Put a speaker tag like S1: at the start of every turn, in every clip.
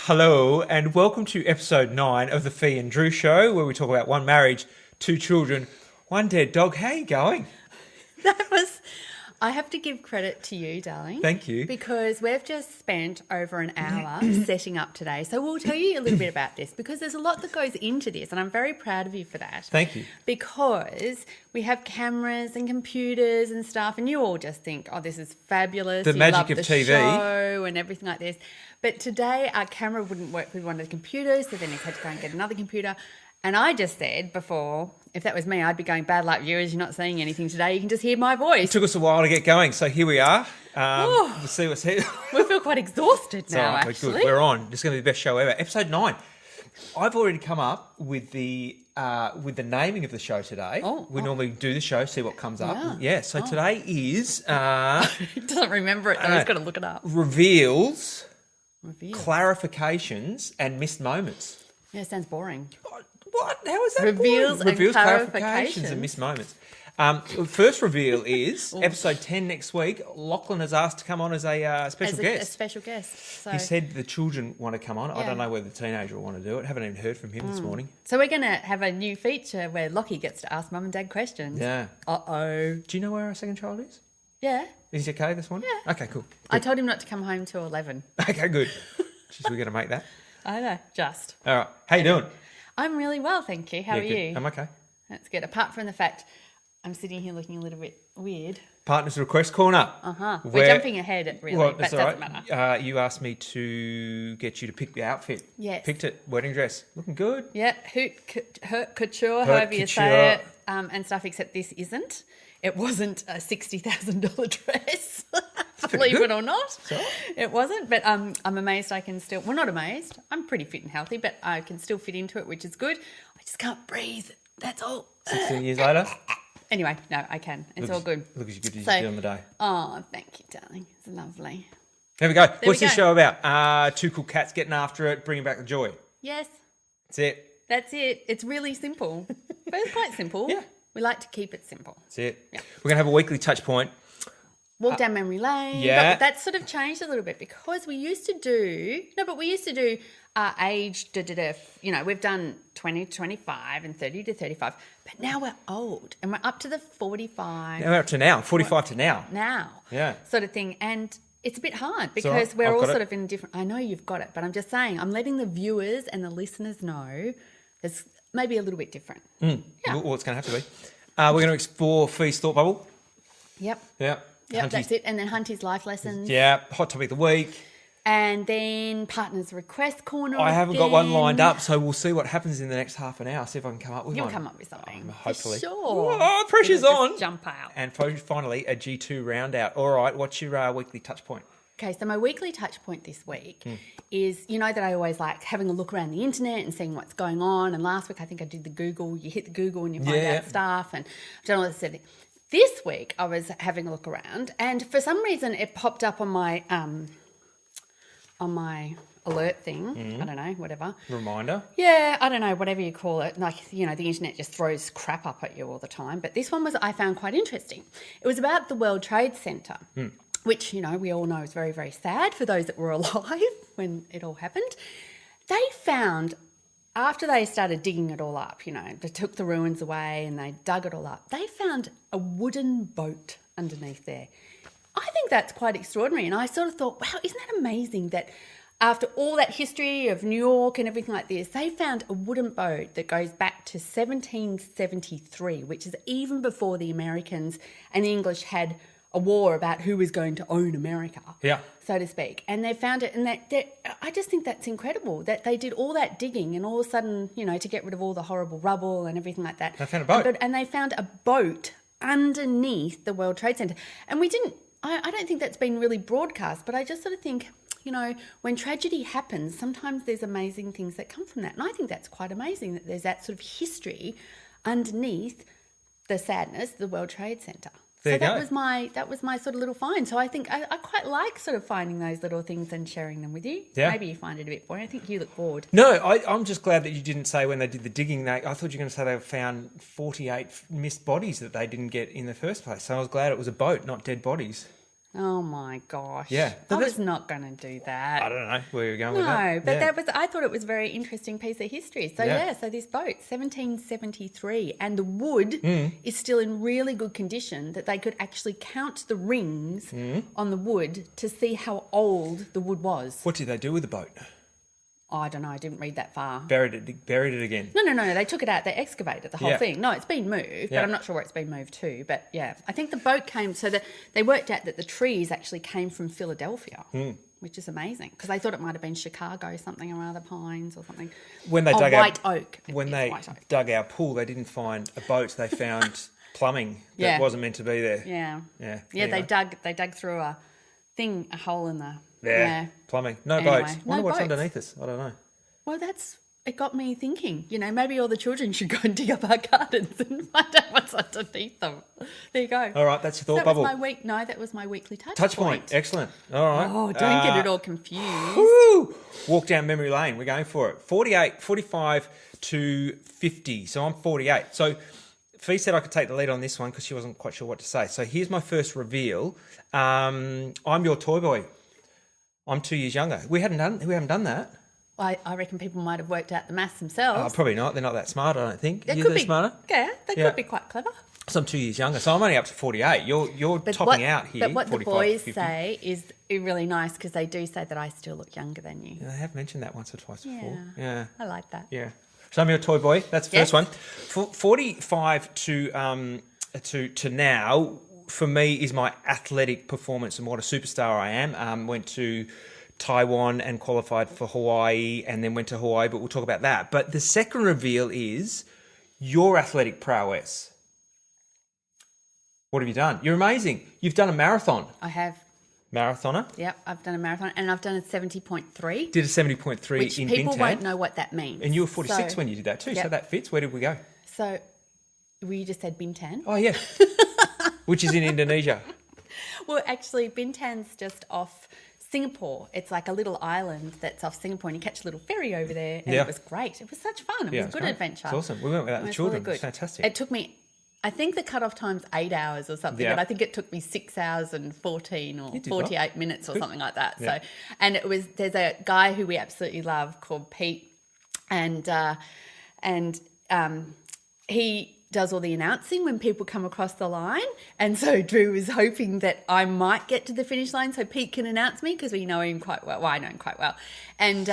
S1: Hello, and welcome to episode 9 of the Fee and Drew Show, where we talk about one marriage, 2 children, 1 dead dog. How are you going?
S2: I have to give credit to you, darling.
S1: Thank you.
S2: Because we've just spent over an hour setting up today. So we'll tell you a little bit about this because there's a lot that goes into this and I'm very proud of you for that.
S1: Thank you.
S2: Because we have cameras and computers and stuff and you all just think, oh, this is fabulous.
S1: The
S2: you
S1: magic
S2: love
S1: of
S2: the
S1: TV.
S2: show and everything like this. But today our camera wouldn't work with one of the computers, so then he had to go and get another computer. And I just said before, if that was me, I'd be going, bad luck viewers, you're not seeing anything today. You can just hear my voice.
S1: It took us a while to get going, so here we are. We'll see what's here.
S2: We feel quite exhausted now,
S1: Right,
S2: actually.
S1: we're good. We're on. It's going to be the best show ever. Episode 9. I've already come up with the naming of the show today. We normally do the show, see what comes up. Yeah, so today is...
S2: He doesn't remember it, though. He's got to look it up.
S1: Reveals, clarifications, and missed moments.
S2: Yeah, sounds boring.
S1: What? How is that?
S2: Reveals
S1: boring?
S2: and
S1: Reveals,
S2: clarifications.
S1: clarifications, and missed moments. First reveal is episode 10 next week. Lachlan has asked to come on as a special guest.
S2: A special guest. So.
S1: He said the children want to come on. I
S2: Yeah.
S1: don't know whether the teenager will want to do it. Haven't even heard from him this morning.
S2: So we're going to have a new feature where Lockie gets to ask Mum and Dad questions.
S1: Yeah.
S2: Uh-oh.
S1: Do you know where our second child is?
S2: Yeah.
S1: Is he okay this morning?
S2: Yeah.
S1: Okay, cool.
S2: I told him not to come home till 11.
S1: Okay, good. Jeez, we're going to make that.
S2: I know, just.
S1: All right. How you doing?
S2: I'm really well, thank you. How are
S1: good.
S2: you?
S1: I'm okay.
S2: That's good. Apart from the fact I'm sitting here looking a little bit weird.
S1: Partners Request Corner.
S2: We're jumping ahead, really, but
S1: that's
S2: it
S1: all
S2: doesn't
S1: right.
S2: matter.
S1: You asked me to get you to pick the outfit.
S2: Yes.
S1: Picked it. Wedding dress. Looking good.
S2: Yeah, Haute Couture,
S1: Haute
S2: however you
S1: couture.
S2: say it, and stuff, except this isn't. It wasn't a $60,000 dress, believe
S1: good.
S2: it or not.
S1: So?
S2: It wasn't, but I'm amazed I can still, well, not amazed, I'm pretty fit and healthy, but I can still fit into it, which is good. I just can't breathe, that's all.
S1: 16 years later.
S2: Anyway, no, I can. It's all good.
S1: Look as good as you
S2: So-
S1: do on the day.
S2: Oh, thank you, darling. It's lovely.
S1: There we go.
S2: we
S1: What's this
S2: go.
S1: show about? 2 cool cats getting after it, bringing back the joy.
S2: Yes,
S1: That's it.
S2: that's it. It's really simple, but it's quite simple.
S1: Yeah.
S2: We like to keep it simple.
S1: That's it. We're going to have a weekly touch point.
S2: Walk down memory lane.
S1: yeah.
S2: But that's sort of changed a little bit because we used to do age, we've done 20 to 25 and 30 to 35, but now we're old and we're up to the 45
S1: Now we're up to now, 45 to now.
S2: now
S1: Yeah.
S2: sort of thing. And it's a bit hard
S1: all right.
S2: because we're
S1: I've
S2: all
S1: got it.
S2: sort of in different, I know you've got it, but I'm just saying, I'm letting the viewers and the listeners know there's maybe a little bit different. Yeah.
S1: Well, it's going to have to be. We're going to explore Fee's thought bubble.
S2: Yep.
S1: Yeah.
S2: Yep,
S1: Hunty's-
S2: that's it. And then Hunty's life lessons.
S1: Yeah. Hot topic of the week.
S2: And then Partners Request Corner.
S1: I haven't got one lined
S2: again.
S1: up, so we'll see what happens in the next half an hour. See if I can come up with
S2: You'll
S1: one.
S2: come up with something.
S1: hopefully.
S2: For sure.
S1: Oh, pressure's
S2: It'll just
S1: on.
S2: Jump out.
S1: And finally, a G2 round out. All right, what's your weekly touch point?
S2: Okay, so my weekly touch point this week is, you know that I always like having a look around the internet and seeing what's going on. And last week I think I did the Google. You hit the Google and you find
S1: Yeah.
S2: out stuff. And I've done all this sort of thing. This week I was having a look around and for some reason it popped up on my alert thing. I don't know, whatever.
S1: Reminder.
S2: Yeah, I don't know, whatever you call it. Like, the internet just throws crap up at you all the time. But this one I found quite interesting. It was about the World Trade Center, which, we all know is very, very sad for those that were alive when it all happened. They found, after they started digging it all up, they took the ruins away and they dug it all up, they found a wooden boat underneath there. I think that's quite extraordinary. And I sort of thought, wow, isn't that amazing that after all that history of New York and everything like this, they found a wooden boat that goes back to 1773, which is even before the Americans and the English had a war about who was going to own America, so to speak. And they found it, and I just think that's incredible that they did all that digging and all of a sudden, to get rid of all the horrible rubble and everything like that.
S1: They found a boat.
S2: And they found a boat underneath the World Trade Center. And I don't think that's been really broadcast, but I just sort of think, when tragedy happens, sometimes there's amazing things that come from that. And I think that's quite amazing that there's that sort of history underneath the sadness, the World Trade Center.
S1: There you go.
S2: That was my sort of little find. So I think I quite like sort of finding those little things and sharing them with you.
S1: Yeah.
S2: Maybe you find it a bit boring. I think you look bored.
S1: No, I'm just glad that you didn't say when they did the digging. I thought you were going to say they found 48 missed bodies that they didn't get in the first place. So I was glad it was a boat, not dead bodies.
S2: Oh my gosh.
S1: Yeah.
S2: I was not going to do that.
S1: I don't know where you're going with that.
S2: No, but I thought it was a very interesting piece of history. So so this boat, 1773, and the wood is still in really good condition that they could actually count the rings on the wood to see how old the wood was.
S1: What did they do with the boat?
S2: Oh, I don't know. I didn't read that far.
S1: Buried it again.
S2: No. They took it out. They excavated the whole thing. No, it's been moved, but I'm not sure where it's been moved to. But yeah, I think the boat came. So they worked out that the trees actually came from Philadelphia, which is amazing because they thought it might have been Chicago, something or other, pines or something.
S1: When they dug
S2: White Oak.
S1: When they dug our pool, they didn't find a boat. They found plumbing that wasn't meant to be there.
S2: Yeah.
S1: Yeah.
S2: Anyway. They dug through a hole in the.
S1: Yeah. Plumbing. No boats. Wonder what's underneath us. I don't know.
S2: Well, it got me thinking, maybe all the children should go and dig up our gardens and find out what's underneath them. There you go.
S1: All right, that's your thought
S2: that
S1: bubble.
S2: That was my weekly touch
S1: point. Excellent. All right.
S2: Oh, don't get it all confused.
S1: Woo! Walk down memory lane. We're going for it. 45 to 50. So I'm 48. So Fee said I could take the lead on this one because she wasn't quite sure what to say. So here's my first reveal. I'm your toy boy. I'm 2 years younger. We haven't done that.
S2: I reckon people might have worked out the maths themselves.
S1: Probably not. They're not that smart, I don't think.
S2: They
S1: You're
S2: could be
S1: smarter?
S2: Yeah, they could be quite clever.
S1: So I'm 2 years younger. So I'm only up to 48. You're topping out here.
S2: But what the boys say is really nice because they do say that I still look younger than you.
S1: Yeah, they have mentioned that once or twice before. Yeah.
S2: I like that.
S1: Yeah. So I'm your toy boy. That's the first one. 45 to now, for me, is my athletic performance and what a superstar I am. Went to Taiwan and qualified for Hawaii and then went to Hawaii, but we'll talk about that. But the second reveal is your athletic prowess. What have you done? You're amazing. You've done a marathon.
S2: I have.
S1: Marathoner?
S2: Yep, I've done a marathon and I've done a 70.3.
S1: Did a 70.3
S2: which
S1: in
S2: people
S1: Bintan.
S2: won't know what that means.
S1: And you were 46 when you did that too, so that fits. Where did we go?
S2: So, you just said Bintan?
S1: Oh, yeah. Which is in Indonesia.
S2: Well, actually, Bintan's just off Singapore. It's like a little island that's off Singapore and you catch a little ferry over there and it was great. It was such fun. It was a good adventure.
S1: It's awesome. We went without the children. Really, it was fantastic.
S2: It took me, I think the cut-off time's 8 hours or something, but I think it took me 6 hours and 14 or 48 minutes or something like that. Yeah. So, and there's a guy who we absolutely love called Pete and he does all the announcing when people come across the line. And so Drew was hoping that I might get to the finish line so Pete can announce me because we know him quite well. Well, I know him quite well. And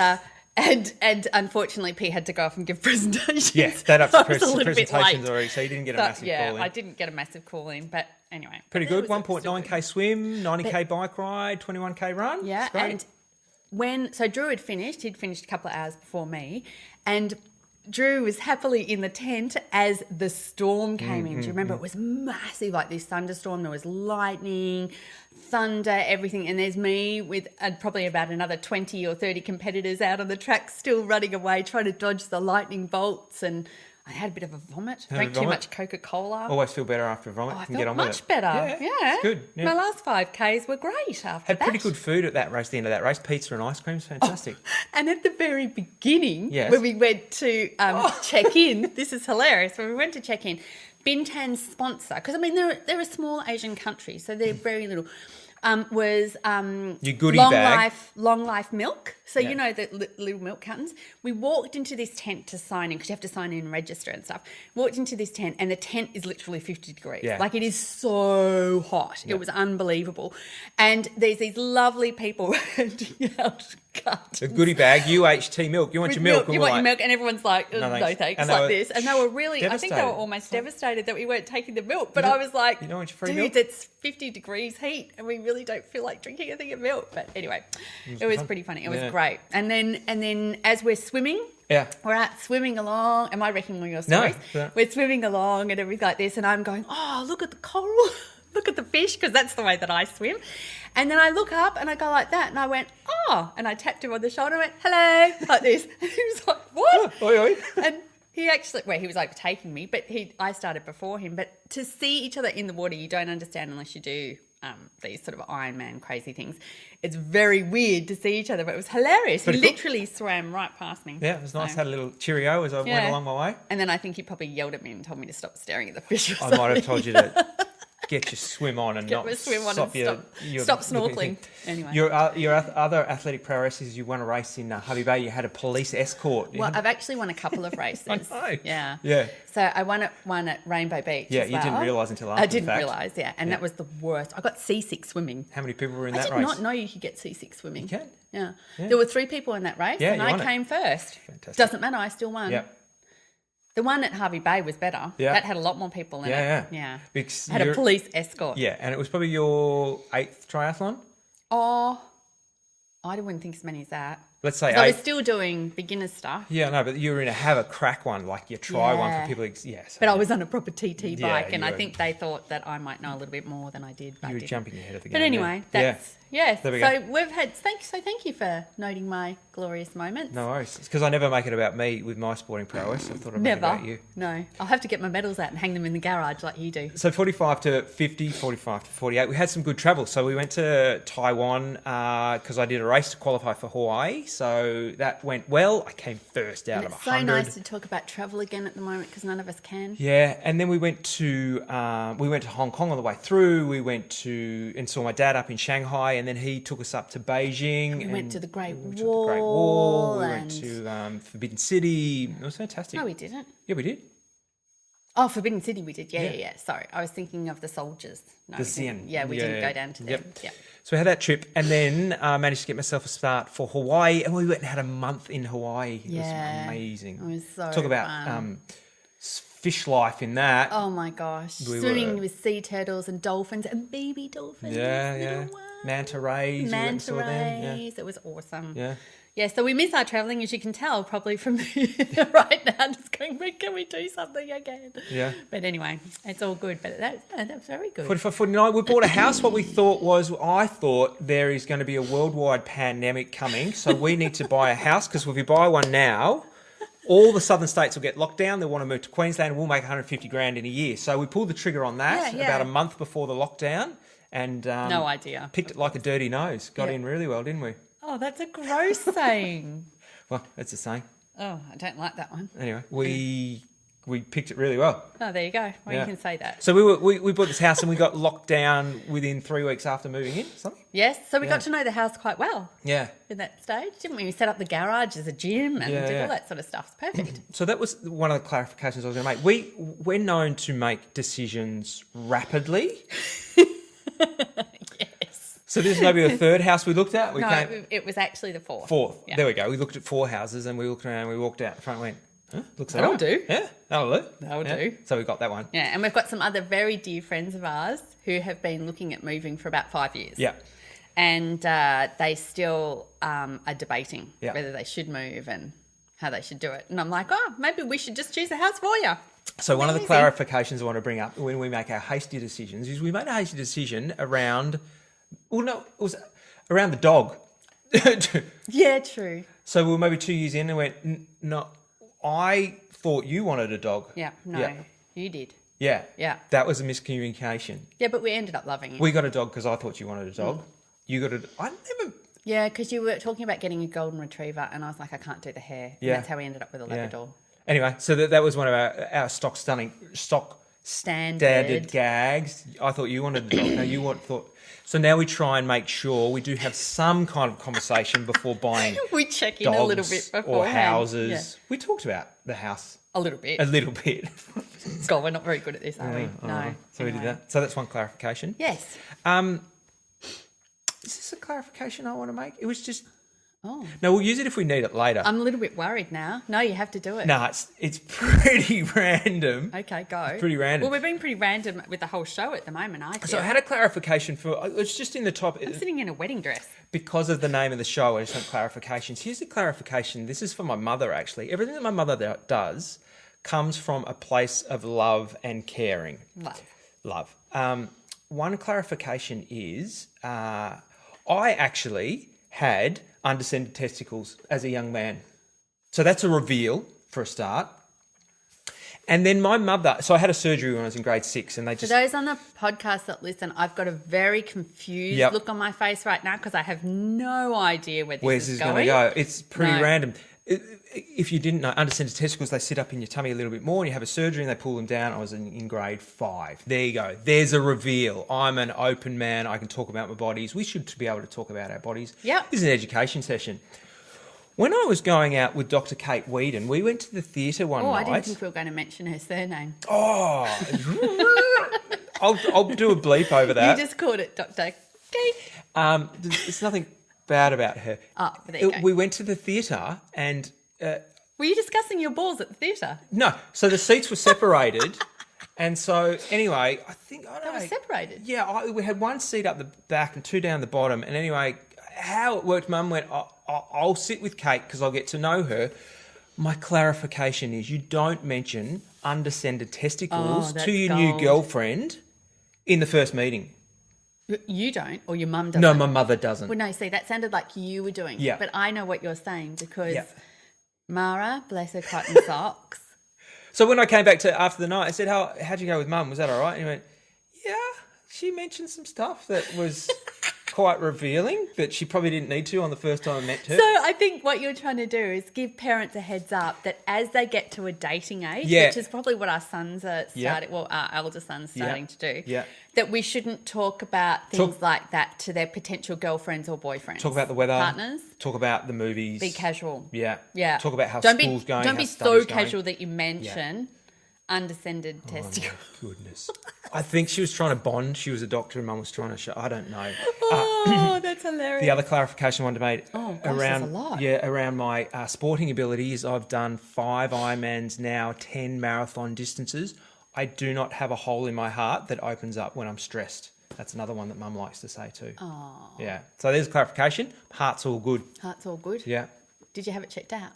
S2: unfortunately, Pete had to go off and give presentations.
S1: Yes, that up to presentations already, so you didn't get a massive call in.
S2: Yeah, I didn't get a massive call in, but anyway.
S1: Pretty good. 1.9K swim, 90K bike ride, 21K run.
S2: Yeah, and so Drew had finished. He'd finished a couple of hours before me, and Drew was happily in the tent as the storm came in. Do you remember? It was massive, like this thunderstorm. There was lightning, thunder, everything. And there's me with probably about another 20 or 30 competitors out on the track still running away, trying to dodge the lightning bolts. And I had a bit of a vomit. Drank too much Coca-Cola.
S1: Always feel better after a vomit.
S2: I
S1: can get on with it.
S2: Much better. Yeah.
S1: It's good. Yeah.
S2: My last 5Ks were great after
S1: Had pretty good food at that race, the end of that race. Pizza and ice cream is fantastic.
S2: And at the very beginning, when we went to check in, this is hilarious. When we went to check in, Bintan's sponsor, because I mean, they're a small Asian country, so they're very little. Was
S1: your goodie bag.
S2: Long Life milk. So you know the little milk cartons. We walked into this tent to sign in because you have to sign in and register and stuff. Walked into this tent and the tent is literally 50 degrees. Yeah. Like it is so hot. Yeah. It was unbelievable. And there's these lovely people handing out cartons.
S1: A goodie bag, UHT milk. You want your milk?
S2: You want your milk? And everyone's like, no thanks,
S1: and
S2: like this. And they were really, I think they were almost devastated that we weren't taking the milk. But I was like,
S1: you don't want your free milk?
S2: It's 50 degrees heat and we really don't feel like drinking a thing of milk. But anyway, it was pretty funny. It was great. And then as we're swimming, we're out swimming along. Am I wrecking all your stories? No. We're swimming along and everything like this. And I'm going, oh, look at the coral. Look at the fish, because that's the way that I swim. And then I look up and I go like that. And I went, oh. And I tapped him on the shoulder and went, hello, like this. And he was like, what?
S1: Oi, oi.
S2: And he actually, he was overtaking me, but I started before him. But to see each other in the water, you don't understand unless you do these sort of Ironman crazy things. It's very weird to see each other, but it was hilarious. He literally swam right past me.
S1: Yeah, it was nice. Had a little cheerio as I went along my way.
S2: And then I think he probably yelled at me and told me to stop staring at the fish.
S1: I might have told you to get your swim on and
S2: Get
S1: not
S2: my swim on
S1: stop
S2: and stop snorkeling. Anyway.
S1: Your other athletic prowess, you won a race in Hervey Bay. You had a police escort.
S2: Well, I've actually won a couple of races.
S1: I know.
S2: Yeah.
S1: Yeah.
S2: So I won at Rainbow Beach.
S1: Yeah,
S2: as
S1: you didn't
S2: well.
S1: realise until after
S2: I
S1: the
S2: didn't
S1: fact.
S2: realise, yeah. And that was the worst. I got seasick swimming.
S1: How many people were in
S2: I
S1: that
S2: did
S1: race?
S2: not know you could get seasick swimming.
S1: You can.
S2: Yeah.
S1: Yeah.
S2: There were 3 people in that race,
S1: Yeah,
S2: and
S1: you
S2: I
S1: won it.
S2: came first.
S1: Fantastic.
S2: Doesn't matter, I still won.
S1: Yeah.
S2: The one at Hervey Bay was better.
S1: Yeah.
S2: That had a lot more people in
S1: Yeah,
S2: it. Yeah.
S1: Because
S2: Had a
S1: you're-
S2: police escort.
S1: Yeah, and it was probably your 8th triathlon.
S2: Oh, I wouldn't think as many as that.
S1: Let's say
S2: 'Cause I was
S1: 8.
S2: still doing beginner stuff.
S1: Yeah, no, but you were in a have a crack one, like you try one
S2: Yeah.
S1: for people. Yes,
S2: But I was on a proper TT
S1: Yeah,
S2: bike, and
S1: you
S2: I
S1: were.
S2: think they thought that I might know a little bit more than I did. But
S1: you
S2: I
S1: were
S2: didn't.
S1: jumping ahead of the game.
S2: But anyway,
S1: yeah.
S2: that's yes.
S1: There we
S2: So
S1: go.
S2: we've had thank you for noting my glorious moments.
S1: No worries. It's because I never make it about me with my sporting prowess. I thought I'd make it
S2: Never.
S1: about you.
S2: No, I'll have to get my medals out and hang them in the garage like you do.
S1: So 45 to 50, 45 to 48. We had some good travel. So we went to Taiwan because I did a race to qualify for Hawaii. So that went well. I came first out
S2: And
S1: of
S2: it's so
S1: 100.
S2: nice to talk about travel again at the moment because none of us can.
S1: Yeah, and then we went to Hong Kong on the way through. We went to and saw my dad up in Shanghai, and then he took us up to Beijing.
S2: We went to the Great
S1: We went to the Great Wall.
S2: Wall
S1: We went to Forbidden City. It was fantastic.
S2: No, we didn't.
S1: Yeah, we did.
S2: Oh, Forbidden City we did. Yeah,
S1: Yeah.
S2: yeah, yeah. Sorry, I was thinking of the soldiers. No,
S1: The
S2: we didn't.
S1: Zen.
S2: Yeah, we didn't
S1: Yeah.
S2: go down to them.
S1: Yep.
S2: Yeah.
S1: So we had that trip, and then managed to get myself a start for Hawaii, and we went and had a month in Hawaii. It
S2: Yeah.
S1: was amazing.
S2: It was so
S1: Talk about
S2: fun.
S1: fish life in that.
S2: Oh my gosh.
S1: We
S2: Swimming
S1: were-
S2: with sea turtles and dolphins and baby dolphins.
S1: Yeah,
S2: little
S1: yeah.
S2: ones.
S1: Manta rays. we went and
S2: Manta
S1: saw them.
S2: rays. It was awesome.
S1: Yeah.
S2: Yeah, so we miss our travelling, as you can tell, probably from right now, just going, when can we do something again?
S1: Yeah.
S2: But anyway, it's all good. But that's very good.
S1: 45, 49. We bought a house. What we thought was, I thought there is going to be a worldwide pandemic coming, so we need to buy a house because if we buy one now, all the southern states will get locked down. They want to move to Queensland. We'll make 150 grand in a year. So we pulled the trigger on that
S2: Yeah, yeah.
S1: about a month before the lockdown, and
S2: No idea.
S1: picked it like a dirty nose. Got
S2: Yeah.
S1: in really well, didn't we?
S2: Oh, that's a gross saying.
S1: Well, that's the saying.
S2: Oh, I don't like that one.
S1: Anyway, we picked it really well.
S2: Oh, there you go. Well,
S1: Yeah.
S2: you can say that.
S1: So we bought this house and we got locked down within 3 weeks after moving in. Something.
S2: Yes, so we
S1: Yeah.
S2: got to know the house quite well
S1: Yeah.
S2: in that stage, didn't we? We set up the garage as a gym and
S1: Yeah,
S2: did
S1: yeah.
S2: all that sort of stuff. It's perfect.
S1: So that was one of the clarifications I was going to make. We're known to make decisions rapidly.
S2: Yes.
S1: So this is maybe the third house we looked at. We
S2: No,
S1: came
S2: it was actually the fourth.
S1: fourth.
S2: Yeah.
S1: There we go. We looked at 4 houses and we looked around. We walked out the front and went, huh? Looks
S2: That'll
S1: alright.
S2: do.
S1: Yeah, that'll do.
S2: That'll
S1: Yeah.
S2: do.
S1: So we got that one.
S2: Yeah, and we've got some other very dear friends of ours who have been looking at moving for about 5 years.
S1: Yeah.
S2: And they still are debating
S1: Yeah.
S2: whether they should move and how they should do it. And I'm like, oh, maybe we should just choose a house for you.
S1: So one of the
S2: Amazing.
S1: clarifications I want to bring up when we make our hasty decisions is we made a hasty decision around, well, no, it was around the dog.
S2: Yeah, true.
S1: So we were maybe 2 years in and went, no, I thought you wanted a dog.
S2: Yeah, no,
S1: Yeah.
S2: you did.
S1: Yeah.
S2: Yeah.
S1: That was a miscommunication.
S2: Yeah, but we ended up loving it.
S1: We got a dog because I thought you wanted a dog. You got a, I never,
S2: Yeah, because you were talking about getting a golden retriever, and I was like, I can't do the hair. And
S1: Yeah.
S2: that's how we ended up with a Labrador.
S1: Anyway, so that was one of our stock standard gags. I thought you wanted a dog. No, thought. So now we try and make sure we do have some kind of conversation before buying
S2: We check in
S1: dogs
S2: a little bit
S1: or
S2: beforehand.
S1: houses.
S2: Yeah.
S1: We talked about the house
S2: A little bit.
S1: a little bit.
S2: God, we're not very good at this, are we? No.
S1: So we did
S2: Anyway.
S1: that. So that's one clarification.
S2: Yes.
S1: Is this a clarification I want to make? It was just
S2: Oh,
S1: no. We'll use it if we need it later.
S2: I'm a little bit worried now. No, you have to do it.
S1: No, it's pretty random.
S2: Okay, go.
S1: Pretty random.
S2: Well, we're being pretty random with the whole show at the moment, I feel.
S1: So I had a clarification for. It's just in the top
S2: I'm sitting in a wedding dress.
S1: because of the name of the show. I just want clarifications. Here's the clarification. This is for my mother. Actually, everything that my mother does comes from a place of love and caring.
S2: Love.
S1: One clarification is I actually had undescended testicles as a young man. So that's a reveal for a start. And then my mother, so I had a surgery when I was in grade 6 and they
S2: For
S1: just,
S2: those on the podcast that listen, I've got a very confused
S1: Yep.
S2: look on my face right now because I have no idea where
S1: where's
S2: this
S1: this
S2: is
S1: going to go? It's pretty
S2: No.
S1: random. If you didn't know, undescended testicles, they sit up in your tummy a little bit more and you have a surgery and they pull them down. I was in grade 5. There you go. There's a reveal. I'm an open man. I can talk about my bodies. We should be able to talk about our bodies.
S2: Yep.
S1: This is an education session. When I was going out with Dr. Kate Whedon, we went to the theatre one night.
S2: I didn't think we were going to mention her surname.
S1: Oh, I'll do a bleep over that.
S2: You just called it Dr. Kate.
S1: There's nothing bad about her.
S2: Oh, there you go.
S1: We went to the theatre and...
S2: Were you discussing your balls at the theatre?
S1: No, so the seats were separated. And so, anyway, I don't know.
S2: They were separated?
S1: Yeah, we had one seat up the back and 2 down the bottom. And anyway, how it worked, Mum went, I'll sit with Kate because I'll get to know her. My clarification is you don't mention undescended testicles to your new girlfriend in the first meeting.
S2: You don't, or your mum doesn't?
S1: No, my mother doesn't.
S2: Well, no, see, that sounded like you were doing it.
S1: Yeah.
S2: But I know what you're saying because Mara, bless her cotton socks.
S1: So when I came back to after the night, I said, how'd you go with Mum? Was that all right? And he went, yeah, she mentioned some stuff that was quite revealing, but she probably didn't need to on the first time I met her.
S2: So I think what you're trying to do is give parents a heads up that as they get to a dating age, which is probably what our sons are starting, well, our elder son's starting to do, that we shouldn't talk about things like that to their potential girlfriends or boyfriends.
S1: Talk about the weather.
S2: Partners.
S1: Talk about the movies.
S2: Be casual.
S1: Yeah.
S2: Yeah.
S1: Talk about how
S2: Don't
S1: school's going.
S2: Don't
S1: how
S2: be
S1: study's
S2: so
S1: going.
S2: casual that you mention undescended testicles.
S1: Oh, goodness. I think she was trying to bond. She was a doctor and Mum was trying to show. I don't know.
S2: Oh, that's hilarious.
S1: The other clarification I wanted to make
S2: that's a lot.
S1: around my sporting abilities, I've done 5 Ironmans now, 10 marathon distances. I do not have a hole in my heart that opens up when I'm stressed. That's another one that Mum likes to say too.
S2: Oh.
S1: Yeah. So there's clarification. Heart's all good.
S2: Heart's all good?
S1: Yeah.
S2: Did you have it checked out?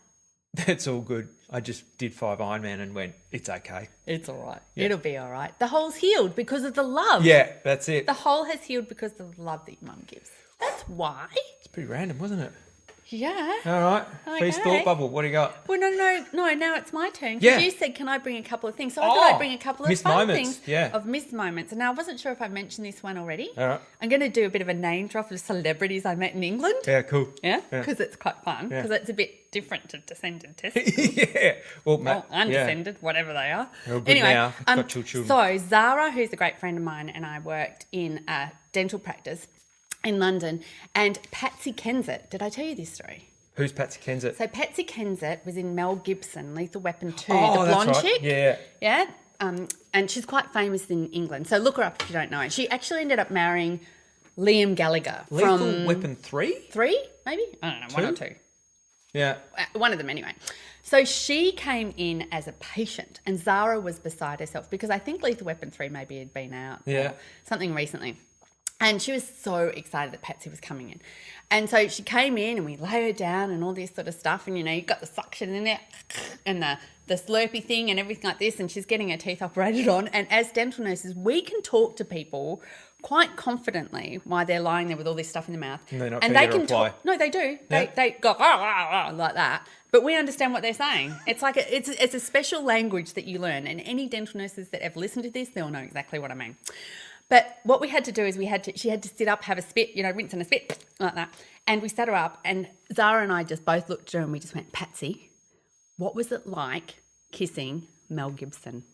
S1: That's all good. I just did 5 Ironman and went, it's okay.
S2: It's all right.
S1: Yeah.
S2: It'll be all right. The hole's healed because of the love.
S1: Yeah, that's it.
S2: The hole has healed because of the love that your mum gives. That's why.
S1: It's pretty random, wasn't it?
S2: Yeah.
S1: All right. Feast
S2: Okay.
S1: thought bubble. What do you got?
S2: Well, no. Now it's my turn. 'Cause
S1: Yeah.
S2: you said, can I bring a couple of things? So I thought I'd bring a couple of
S1: missed
S2: fun
S1: moments.
S2: things
S1: Yeah.
S2: of missed moments. And now I wasn't sure if I mentioned this one already.
S1: All right.
S2: I'm going to do a bit of a name drop of celebrities I met in England.
S1: Yeah, cool.
S2: Yeah, because it's quite fun.
S1: Yeah.
S2: Because it's a bit different to descended testicles.
S1: Yeah. Well, Matt,
S2: Or undescended, whatever they are.
S1: They're all good now. Got 2 children.
S2: So Zara, who's a great friend of mine, and I worked in a dental practice in London, and Patsy Kensit. Did I tell you this story?
S1: Who's Patsy Kensit?
S2: So Patsy Kensit was in Mel Gibson, Lethal Weapon 2,
S1: Oh,
S2: the
S1: that's
S2: blonde
S1: right.
S2: chick.
S1: Yeah.
S2: Yeah. And she's quite famous in England. So look her up if you don't know. She actually ended up marrying Liam Gallagher
S1: Lethal
S2: from
S1: Weapon 3?
S2: 3, maybe? I don't know, 1 or 2.
S1: Yeah.
S2: One of them anyway. So she came in as a patient and Zara was beside herself because I think Lethal Weapon 3 maybe had been out or something recently. And she was so excited that Patsy was coming in. And so she came in and we lay her down and all this sort of stuff. And, you know, you've got the suction in there and the slurpy thing and everything like this. And she's getting her teeth operated on. And as dental nurses, we can talk to people quite confidently while they're lying there with all this stuff in their mouth.
S1: And they're not
S2: and
S1: going
S2: they
S1: to
S2: can
S1: reply.
S2: talk. No, they do.
S1: Yeah.
S2: They go like that. But we understand what they're saying. It's like it's a special language that you learn. And any dental nurses that ever listen to this, they'll know exactly what I mean. But what we had to do is she had to sit up, have a spit, you know, rinse and a spit like that. And we sat her up and Zara and I just both looked at her and we just went, Patsy, what was it like kissing Mel Gibson?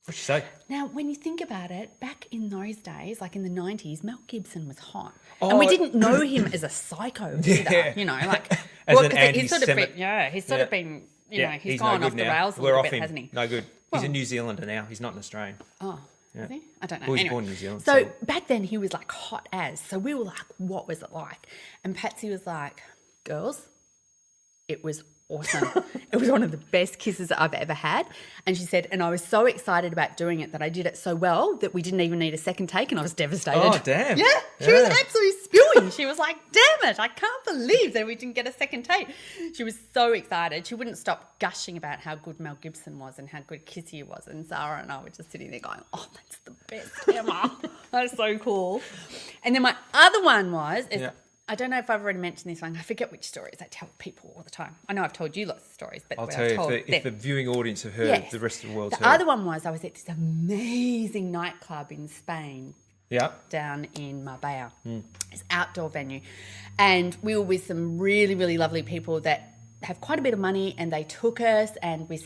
S1: What'd she say?
S2: Now, when you think about it, back in those days, like in the 90s, Mel Gibson was hot. And we didn't know him as a psycho either, you know, like...
S1: As an
S2: 'cause he's sort of been, he's sort of been, you know, he's gone
S1: no
S2: off
S1: good
S2: the
S1: now.
S2: rails a
S1: We're
S2: little
S1: off
S2: bit,
S1: him.
S2: hasn't he?
S1: No good. He's a New Zealander now. He's not an Australian.
S2: Oh, is he? I don't know.
S1: Well, he's
S2: Anyway,
S1: born in New Zealand.
S2: So back then he was like hot as. So we were like, what was it like? And Patsy was like, girls, it was awesome. It was one of the best kisses I've ever had. And she said, and I was so excited about doing it that I did it so well that we didn't even need a second take and I was devastated.
S1: Oh, damn.
S2: Yeah. She was absolutely spewing. She was like, damn it, I can't believe that we didn't get a second take. She was so excited. She wouldn't stop gushing about how good Mel Gibson was and how good Kissy he was. And Zara and I were just sitting there going, oh, that's the best ever. That's so cool. And then my other one was... I don't know if I've already mentioned this one. I forget which stories I tell people all the time. I know I've told you lots of stories, but
S1: I'll tell you, if the viewing audience have heard, the rest of the world's heard.
S2: The other one was I was at this amazing nightclub in Spain.
S1: Yeah.
S2: Down in Marbella. It's an outdoor venue. And we were with some really, really lovely people that have quite a bit of money, and they took us, and we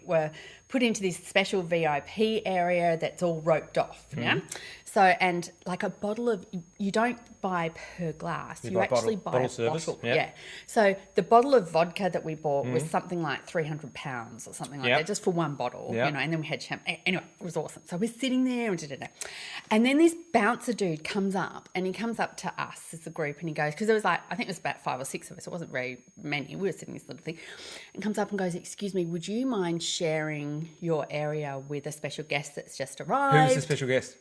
S2: were put into this special VIP area that's all roped off. Yeah. So, and like a bottle of, you don't buy per glass. You actually buy a bottle.
S1: Yep.
S2: Yeah. So the bottle of vodka that we bought was something like 300 pounds or something like that, just for one bottle, you know, and then we had champagne. Anyway, it was awesome. So we're sitting there and then this bouncer dude comes up, and he comes up to us as a group, and he goes, because there was like, I think it was about 5 or 6 of us. It wasn't very many. We were sitting in this little thing, and comes up and goes, "Excuse me, would you mind sharing your area with a special guest that's just arrived?"
S1: Who's the special guest?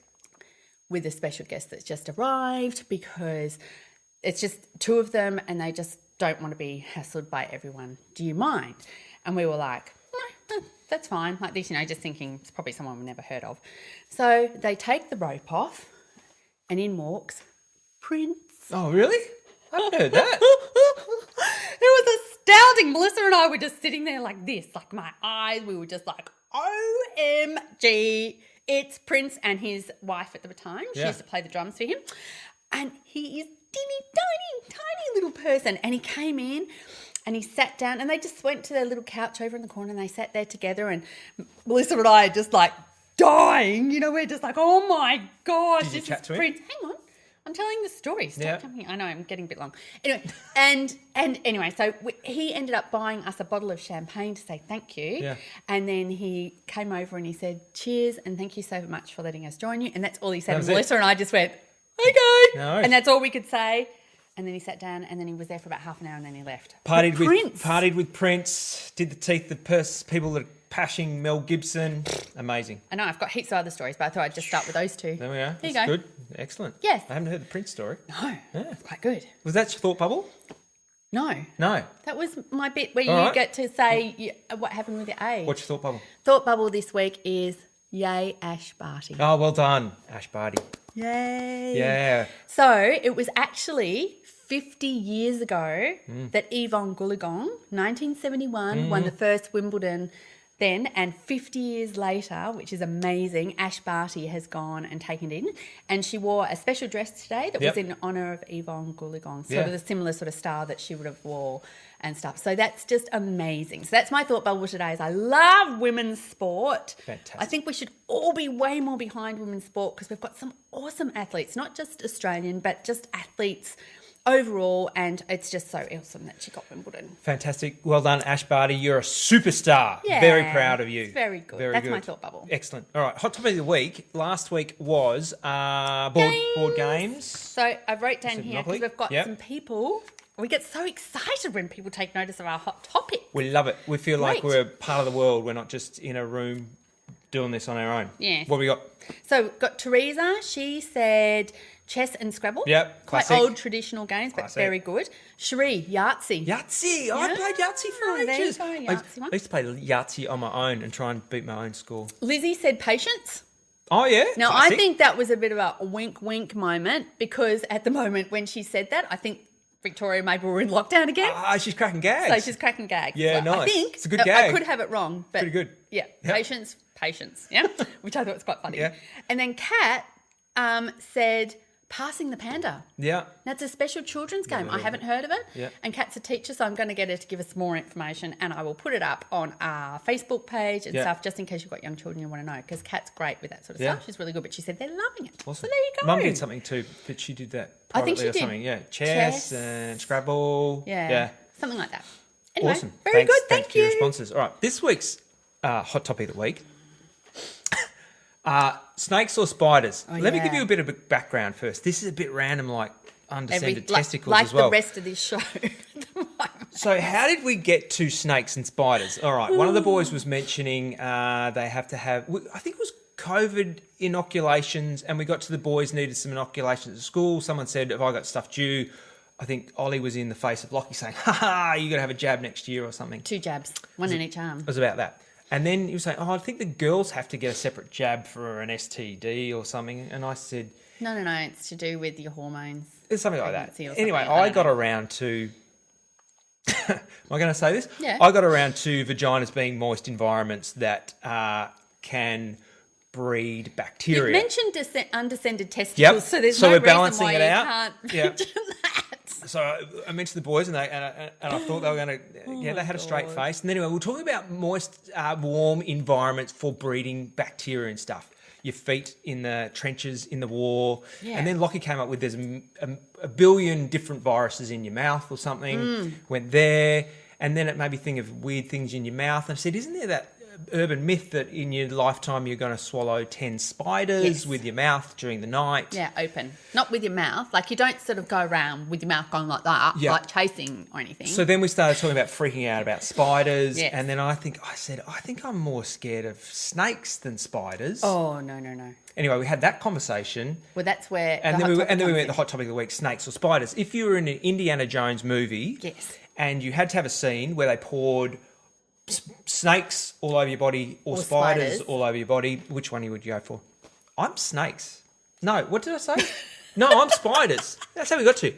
S2: With a special guest that's just arrived, because it's just 2 of them and they just don't want to be hassled by everyone. Do you mind? And we were like, no, that's fine. Like this, you know, just thinking it's probably someone we've never heard of. So they take the rope off, and in walks Prince.
S1: Oh, really? I haven't heard that.
S2: It was astounding. Melissa and I were just sitting there like this, like my eyes, we were just like, OMG. It's Prince and his wife at the time. She used to play the drums for him. And he is tiny little person. And he came in and he sat down, and they just went to their little couch over in the corner, and they sat there together, and Melissa and I are just like dying. You know, we're just like, oh my gosh,
S1: Did you
S2: this
S1: chat
S2: is
S1: to him?
S2: Prince. Hang on. I'm telling the story. Stop
S1: Yeah.
S2: jumping. I know, I'm getting a bit long. Anyway, and anyway, so he ended up buying us a bottle of champagne to say thank you.
S1: Yeah.
S2: And then he came over and he said, cheers, and thank you so much for letting us join you. And that's all he said.
S1: That
S2: And
S1: was it.
S2: Melissa and I just went, okay.
S1: No worries.
S2: And that's all we could say. And then he sat down, and then he was there for about half an hour, and then he left.
S1: Partied
S2: But
S1: with Prince, did the teeth of purse, people that are pashing Mel Gibson. Amazing.
S2: I know, I've got heaps of other stories, but I thought I'd just start with those 2.
S1: There we are.
S2: There you
S1: That's
S2: go.
S1: good. Excellent.
S2: Yes.
S1: I haven't heard the Prince story.
S2: No, it's quite good.
S1: Was that your thought bubble?
S2: No.
S1: No.
S2: That was my bit where
S1: All
S2: you
S1: right.
S2: get to say what happened with your age.
S1: What's your thought bubble?
S2: Thought bubble this week is yay Ash Barty.
S1: Oh, well done, Ash Barty.
S2: Yay.
S1: Yeah.
S2: So it was actually 50 years ago that Yvonne Goolagong, 1971, won the first Wimbledon then, and 50 years later, which is amazing, Ash Barty has gone and taken it in, and she wore a special dress today that was in honour of Yvonne Goolagong, sort of a similar sort of style that she would have wore and stuff. So that's just amazing. So that's my thought bubble today. Is I love women's sport.
S1: Fantastic.
S2: I think we should all be way more behind women's sport, because we've got some awesome athletes, not just Australian, but just athletes overall, and it's just so awesome that she got Wimbledon.
S1: Fantastic. Well done, Ash Barty. You're a superstar.
S2: Yeah,
S1: Very proud of you.
S2: it's very good.
S1: Very
S2: That's
S1: good.
S2: my thought bubble.
S1: Excellent. All right. Hot topic of the week. Last week was board games.
S2: So I wrote down
S1: Is it
S2: here,
S1: Monopoly?
S2: because we've got
S1: Yep.
S2: some people. We get so excited when people take notice of our hot topic.
S1: We love it. We feel like
S2: Great.
S1: we're part of the world. We're not just in a room doing this on our own.
S2: Yeah.
S1: What have we got?
S2: So we've got Teresa. She said chess and Scrabble.
S1: Yep,
S2: Quite
S1: classic.
S2: old traditional games, but
S1: Classic.
S2: very good. Cherie, Yahtzee.
S1: Yahtzee. I
S2: Yeah,
S1: played Yahtzee for
S2: there you
S1: ages.
S2: go,
S1: I
S2: Yahtzee one.
S1: used to play Yahtzee on my own and try and beat my own score.
S2: Lizzie said patience.
S1: Oh, yeah?
S2: Now,
S1: Classic.
S2: I think that was a bit of a wink moment, because at the moment when she said that, I think Victoria maybe we're in lockdown again.
S1: Ah, she's cracking gags.
S2: So she's cracking gags.
S1: Yeah,
S2: So I
S1: nice.
S2: think
S1: It's a good
S2: I
S1: gag.
S2: could have it wrong, but
S1: Pretty good.
S2: Yeah,
S1: Yep.
S2: patience. Yeah, which I thought was quite funny.
S1: Yeah.
S2: And then Kat said passing the panda.
S1: Yeah.
S2: Now, it's a special children's game. I haven't heard of it.
S1: Yeah.
S2: And Kat's a teacher, so I'm going to get her to give us more information, and I will put it up on our Facebook page and
S1: Yeah.
S2: stuff, just in case you've got young children you want to know, because Kat's great with that sort of
S1: Yeah.
S2: stuff. She's really good, but she said they're loving it.
S1: Awesome.
S2: So there you go.
S1: Mum did something too, but she did that
S2: I think
S1: privately
S2: she
S1: or
S2: did.
S1: something. Yeah. Chess
S2: Chess.
S1: and Scrabble.
S2: Yeah. Something like that. Anyway,
S1: Awesome.
S2: very
S1: Thanks,
S2: good.
S1: Thanks
S2: Thank
S1: for your
S2: you.
S1: responses. All right. This week's hot topic of the week. Snakes or spiders?
S2: Oh,
S1: Let me
S2: yeah.
S1: give you a bit of background first. This is a bit random, like undescended testicles
S2: like
S1: as well.
S2: the rest of this show.
S1: So how did we get to snakes and spiders? All right, one of the boys was mentioning they have to have, I think it was COVID inoculations, and we got to the boys needed some inoculations at school. Someone said, have I got stuff due? I think Ollie was in the face of Lockie saying, ha ha, you're going to have a jab next year or something.
S2: 2 jabs, one in each arm.
S1: It was about that. And then he was saying, I think the girls have to get a separate jab for an STD or something. And I said,
S2: No, it's to do with your hormones.
S1: it's something like that.
S2: Pregnancy or something.
S1: Anyway,
S2: I
S1: I
S2: don't
S1: got
S2: know.
S1: around to. Am I going to say this?
S2: Yeah.
S1: I got around to vaginas being moist environments that can breed
S2: You
S1: bacteria.
S2: mentioned undescended testicles,
S1: Yep.
S2: so there's
S1: So
S2: no
S1: we're balancing
S2: reason why
S1: it
S2: you
S1: out.
S2: can't
S1: Yeah.
S2: mention that.
S1: So I mentioned the boys, and I thought they were going to. They had a straight face. And anyway, we're talking about moist, warm environments for breeding bacteria and stuff. Your feet in the trenches in the war, and then Lockie came up with there's a billion different viruses in your mouth or something. Went there, and then it made me think of weird things in your mouth. And I said, isn't there that urban myth that in your lifetime you're going to swallow 10 spiders with your mouth during the night?
S2: Yeah, open. Not with your mouth. Like, you don't sort of go around with your mouth going like that, like chasing or anything.
S1: So then we started talking about freaking out about spiders. Yes. And then I think I'm more scared of snakes than spiders.
S2: Oh, no.
S1: Anyway, we had that conversation.
S2: Well, that's where...
S1: And then we went to the hot topic of the week, snakes or spiders. If you were in an Indiana Jones movie...
S2: Yes.
S1: And you had to have a scene where they poured snakes all over your body or spiders all over your body, which one would you go for? I'm snakes. No, what did I say? No, I'm spiders. That's how we got to.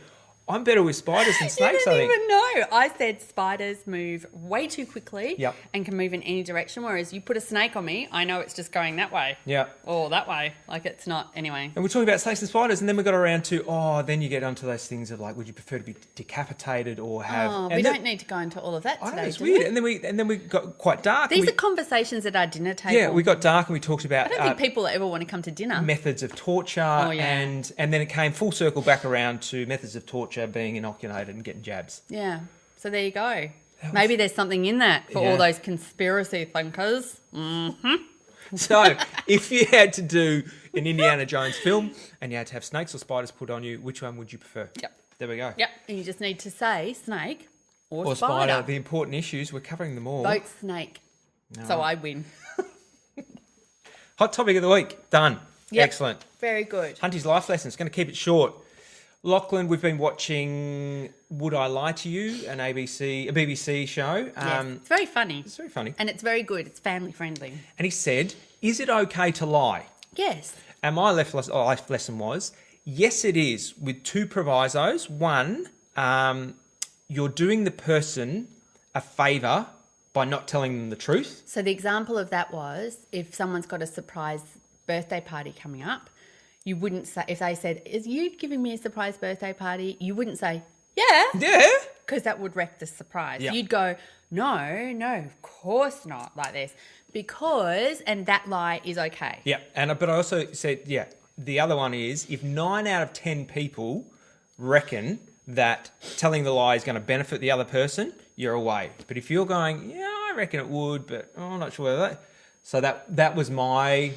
S1: I'm better with spiders than snakes, I think.
S2: You didn't even know. I said spiders move way too quickly and can move in any direction, whereas you put a snake on me, I know it's just going that way.
S1: Yeah.
S2: Or that way. Like, it's not, anyway.
S1: And we're talking about snakes and spiders, and then we got around to, then you get onto those things of like, would you prefer to be decapitated or have...
S2: Oh, we don't need to go into all of that today,
S1: I know, it's weird.
S2: We?
S1: And then we got quite dark.
S2: These are conversations at our dinner table.
S1: Yeah, we got dark and we talked about...
S2: I don't think people ever want to come to dinner.
S1: Methods of torture. Oh, yeah. And then it came full circle back around to methods of torture being inoculated and getting jabs.
S2: Yeah. So there you go. Maybe there's something in that for all those conspiracy thinkers. Mm-hmm.
S1: So if you had to do an Indiana Jones film and you had to have snakes or spiders put on you, which one would you prefer?
S2: Yep.
S1: There we go.
S2: Yep. And you just need to say snake or spider.
S1: The important issues, we're covering them all.
S2: Vote snake. No. So I win.
S1: Hot topic of the week. Done. Yep. Excellent.
S2: Very good.
S1: Hunty's life lessons. Going to keep it short. Lachlan, we've been watching Would I Lie to You, a BBC show.
S2: Yes, it's very funny.
S1: It's very funny.
S2: And it's very good. It's family friendly.
S1: And he said, is it okay to lie?
S2: Yes.
S1: And my life lesson was, yes, it is, with two provisos. One, you're doing the person a favour by not telling them the truth.
S2: So the example of that was, if someone's got a surprise birthday party coming up, you wouldn't say, if they said, is you giving me a surprise birthday party? You wouldn't say, yeah.
S1: Yeah.
S2: Because that would wreck the surprise.
S1: Yeah.
S2: You'd go, no, of course not, like this. Because, and that lie is okay.
S1: Yeah. But I also said, the other one is, if 9 out of 10 people reckon that telling the lie is going to benefit the other person, you're away. But if you're going, I reckon it would, but I'm not sure whether that. So that was my...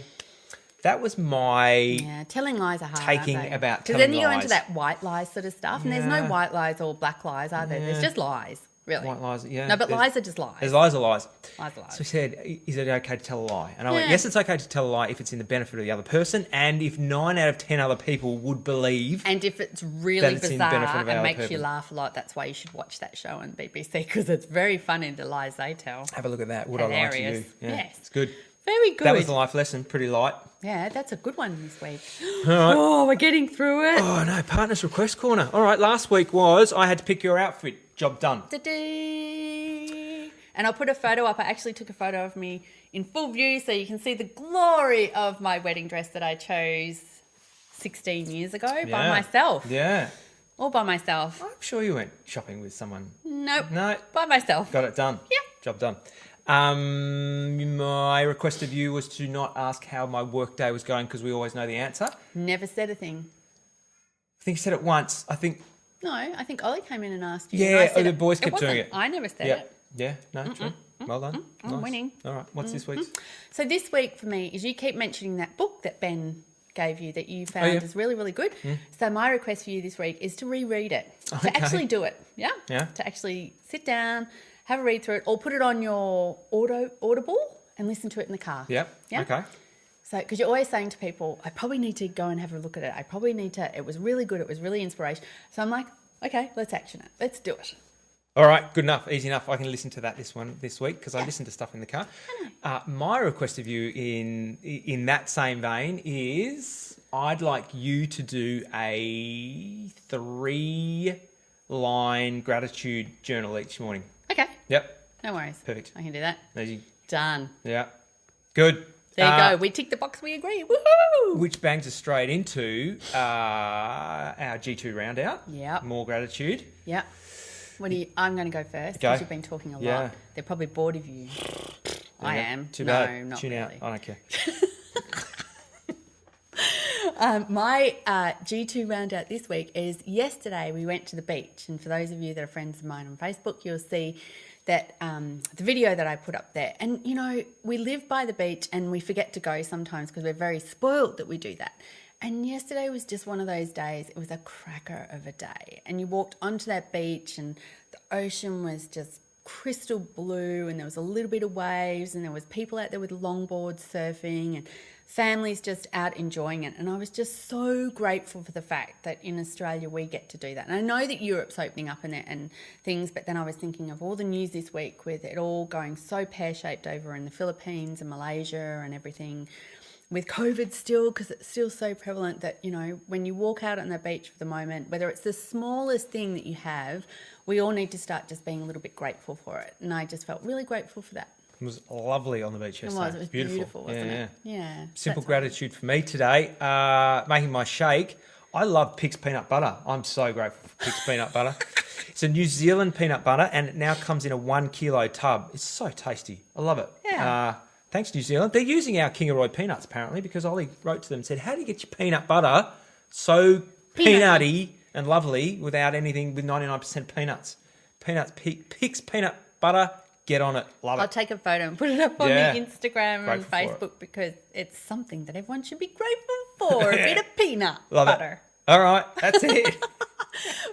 S2: telling lies are hard.
S1: Taking
S2: aren't they?
S1: about telling lies.
S2: Because then you go into that white lies sort of stuff, and there's no white lies or black lies, are there? There's just lies, really.
S1: White lies, yeah.
S2: No, but lies are just lies.
S1: There's lies are lies.
S2: Lies are lies.
S1: So he said, is it okay to tell a lie? And I went, yes, it's okay to tell a lie if it's in the benefit of the other person, and if 9 out of 10 other people would believe.
S2: And if it's really bizarre and makes you laugh a lot, that's why you should watch that show on BBC, because it's very funny, the lies they tell.
S1: Have a look at that. Would I lie to you? Yeah,
S2: yes.
S1: It's good.
S2: Very good.
S1: That was the life lesson. Pretty light.
S2: Yeah, that's a good one this week.
S1: All right.
S2: Oh, we're getting through it.
S1: Oh, no, Partners Request Corner. All right, last week was I had to pick your outfit. Job done.
S2: Da-dee. And I'll put a photo up. I actually took a photo of me in full view so you can see the glory of my wedding dress that I chose 16 years ago by myself.
S1: Yeah.
S2: All by myself.
S1: I'm sure you went shopping with someone.
S2: Nope.
S1: No.
S2: By myself.
S1: Got it done.
S2: Yeah.
S1: Job done. My request of you was to not ask how my workday was going because we always know the answer.
S2: Never said a thing.
S1: I think you said it once. I think
S2: Ollie came in and asked you.
S1: Yeah, the boys kept doing it.
S2: I never said it.
S1: Yeah, no, true. Well done.
S2: I'm winning.
S1: All right, what's this week's?
S2: So this week for me is you keep mentioning that book that Ben gave you that you found is really, really good. So my request for you this week is to reread it.
S1: Okay.
S2: To actually do it. Yeah?
S1: Yeah.
S2: To actually sit down, have a read through it, or put it on your Audible and listen to it in the car.
S1: Yep.
S2: Yeah.
S1: Okay.
S2: So, because you're always saying to people, I probably need to go and have a look at it. It was really good. It was really inspirational. So I'm like, okay, let's action it. Let's do it.
S1: All right, good enough, easy enough. I can listen to that this week because I listen to stuff in the car. My request of you in that same vein is I'd like you to do a 3-line gratitude journal each morning.
S2: Okay.
S1: Yep.
S2: No worries.
S1: Perfect.
S2: I can do that.
S1: Easy.
S2: Done.
S1: Yeah. Good.
S2: There you go. We tick the box. We agree. Woohoo!
S1: Which bangs us straight into our G2 round out.
S2: Yep.
S1: More gratitude.
S2: Yeah. I'm going to go first
S1: Go.
S2: because you've been talking a lot.
S1: Yeah.
S2: They're probably bored of you. I
S1: Yeah.
S2: am.
S1: Too
S2: No,
S1: bad.
S2: not
S1: Tune out.
S2: really.
S1: I don't care.
S2: My G2 round out this week is yesterday we went to the beach. And for those of you that are friends of mine on Facebook, you'll see that the video that I put up there. And, you know, we live by the beach and we forget to go sometimes because we're very spoiled that we do that. And yesterday was just one of those days. It was a cracker of a day. And you walked onto that beach and the ocean was just crystal blue and there was a little bit of waves and there was people out there with longboards surfing and families just out enjoying it. And I was just so grateful for the fact that in Australia we get to do that. And I know that Europe's opening up and things, but then I was thinking of all the news this week with it all going so pear-shaped over in the Philippines and Malaysia and everything with COVID still, because it's still so prevalent that, you know, when you walk out on the beach for the moment, whether it's the smallest thing that you have, we all need to start just being a little bit grateful for it. And I just felt really grateful for that.
S1: It was lovely on the beach yesterday.
S2: It was beautiful, wasn't it? Yeah.
S1: Simple
S2: That's
S1: gratitude for me today. Making my shake. I love Pix peanut butter. I'm so grateful for Pix peanut butter. It's a New Zealand peanut butter and it now comes in a 1 kilo tub. It's so tasty. I love it.
S2: Yeah.
S1: Thanks, New Zealand. They're using our Kingaroy peanuts, apparently, because Ollie wrote to them and said, how do you get your peanut butter so peanutty and lovely without anything with 99% peanuts? Pix peanut butter, get on it. Love
S2: I'll
S1: it.
S2: take a photo and put it up on
S1: Yeah.
S2: the Instagram and
S1: Grateful for
S2: Facebook because it's something that everyone should be grateful for. A bit of peanut
S1: Love
S2: butter.
S1: it. All right, that's it.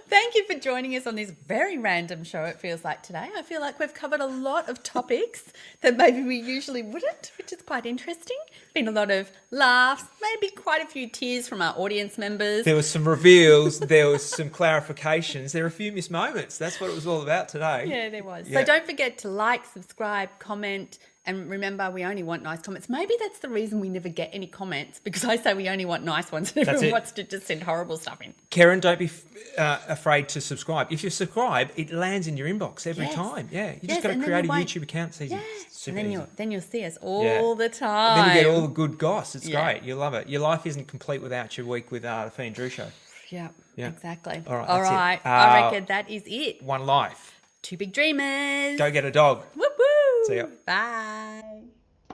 S2: Thank you for joining us on this very random show, it feels like today. I feel like we've covered a lot of topics that maybe we usually wouldn't, which is quite interesting. Been a lot of laughs, maybe quite a few tears from our audience members.
S1: There was some reveals, there was some clarifications, there were a few missed moments. That's what it was all about today.
S2: Yeah, there was.
S1: Yeah.
S2: So don't forget to like, subscribe, comment, and remember, we only want nice comments. Maybe that's the reason we never get any comments, because I say we only want nice ones and everyone
S1: it.
S2: wants to just send horrible stuff in.
S1: Karen, don't be afraid to subscribe. If you subscribe, it lands in your inbox every
S2: Yes.
S1: time. Yeah, you
S2: Yes,
S1: just got to
S2: and then
S1: create a
S2: you won't-
S1: YouTube account. It's easy.
S2: Yeah.
S1: It's super
S2: And
S1: easy.
S2: then you'll see us all
S1: Yeah.
S2: the time.
S1: Then you get all the good goss. It's
S2: Yeah.
S1: great. You love it. Your life isn't complete without your week with the Fee and Drew show.
S2: Yeah,
S1: Yeah.
S2: exactly.
S1: All right,
S2: All
S1: that's it.
S2: right. I reckon that is it.
S1: One life.
S2: Two big dreamers.
S1: Go get a dog.
S2: Woo woo.
S1: See ya.
S2: Bye.